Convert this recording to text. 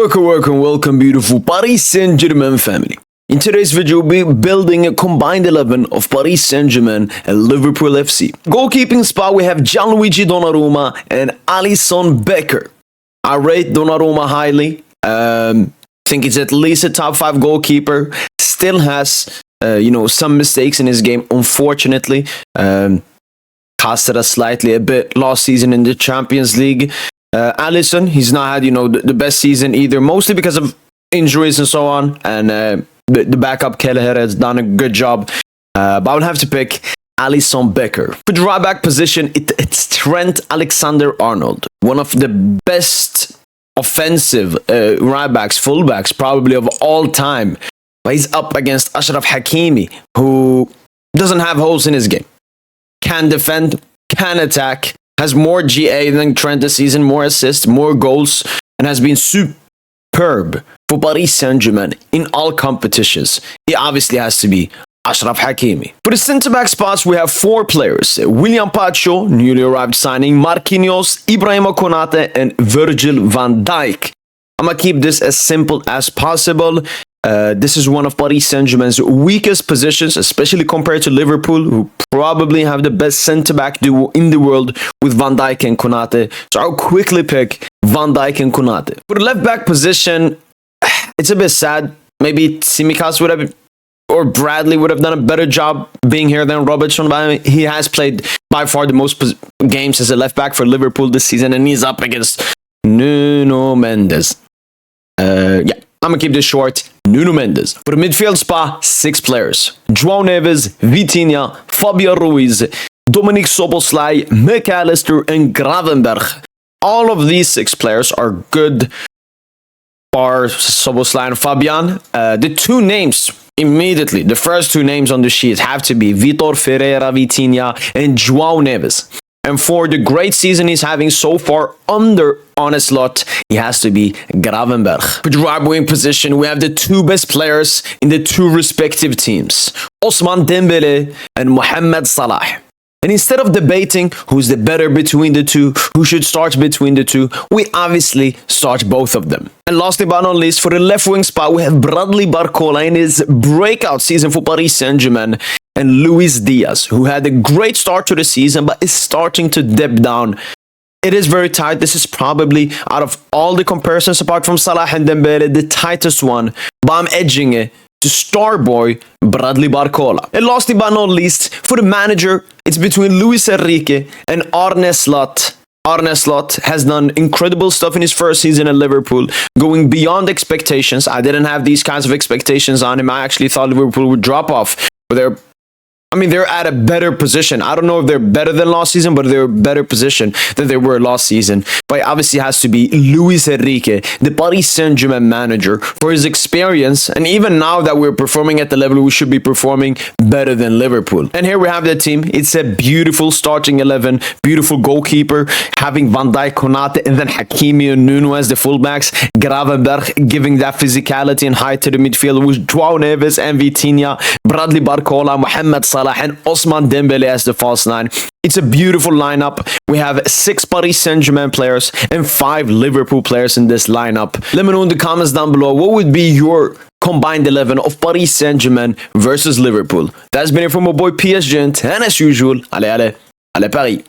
Welcome, beautiful Paris Saint-Germain family. In today's video, we'll be building a combined 11 of Paris Saint-Germain and Liverpool FC. Goalkeeping spot, we have Gianluigi Donnarumma and Alisson Becker. I rate Donnarumma highly. Think it's at least a top 5 goalkeeper. Still has, some mistakes in his game, unfortunately. Costed us slightly a bit last season in the Champions League. Alisson, he's not had, the best season either, mostly because of injuries and so on. And the backup Kelleher has done a good job. But I would have to pick Alisson Becker. For the right back position, it's Trent Alexander-Arnold. One of the best offensive right backs, fullbacks, probably of all time. But he's up against Achraf Hakimi, who doesn't have holes in his game. Can defend, can attack, has more GA than Trent this season, more assists, more goals, and has been superb for Paris Saint-Germain in all competitions. He obviously has to be Achraf Hakimi. For the centre-back spots, we have 4 players. William Pacho, newly arrived signing, Marquinhos, Ibrahima Konate, and Virgil van Dijk. I'm going to keep this as simple as possible. This is one of Paris Saint-Germain's weakest positions, especially compared to Liverpool, who probably have the best centre-back duo in the world with Van Dijk and Konate. So I'll quickly pick Van Dijk and Konate. For the left-back position, it's a bit sad. Maybe Tsimikas would have, or Bradley would have done a better job being here than Robertson. But he has played by far the most games as a left-back for Liverpool this season, and he's up against Nuno Mendes. I'm going to keep this short. Nuno Mendes. For the midfield spot, 6 players. João Neves, Vitinha, Fabian Ruiz, Dominic Szoboszlai, McAllister, and Gravenberch. All of these 6 players are good, bar Szoboszlai and Fabian. The 2 names, immediately, the first 2 names on the sheet have to be Vitor Ferreira, Vitinha, and João Neves. And for the great season he's having so far under Onslaught, he has to be Gravenberch. For the right wing position, we have the 2 best players in the 2 respective teams, Ousmane Dembele and Mohamed Salah. And instead of debating who's the better between the 2, who should start between the 2, we obviously start both of them. And lastly but not least, for the left wing spot, we have Bradley Barcola in his breakout season for Paris Saint-Germain, and Luis Diaz, who had a great start to the season but is starting to dip down. It is very tight. This is probably, out of all the comparisons apart from Salah and Dembele, the tightest one. But I'm edging it to star boy Bradley Barcola. And lastly but not least, for the manager, it's between Luis Enrique and Arne Slot. Arne Slot has done incredible stuff in his first season at Liverpool, going beyond expectations. I didn't have these kinds of expectations on him. I actually thought Liverpool would drop off. But they're at a better position. I don't know if they're better than last season, but they're a better position than they were last season. But it obviously has to be Luis Enrique, the Paris Saint-Germain manager, for his experience. And even now that we're performing at the level we should be performing, better than Liverpool. And here we have the team. It's a beautiful starting 11, beautiful goalkeeper, having Van Dijk, Konate, and then Hakimi and Nuno as the fullbacks. Gravenberch giving that physicality and height to the midfield with João Neves and Vitinha, Bradley Barcola, Mohamed Salah, and Ousmane Dembele as the false 9. It's a beautiful lineup. We have 6 Paris Saint-Germain players and 5 Liverpool players in this lineup. Let me know in the comments down below what would be your combined 11 of Paris Saint-Germain versus Liverpool. That's been it from my boy PSG, and as usual, allez Paris.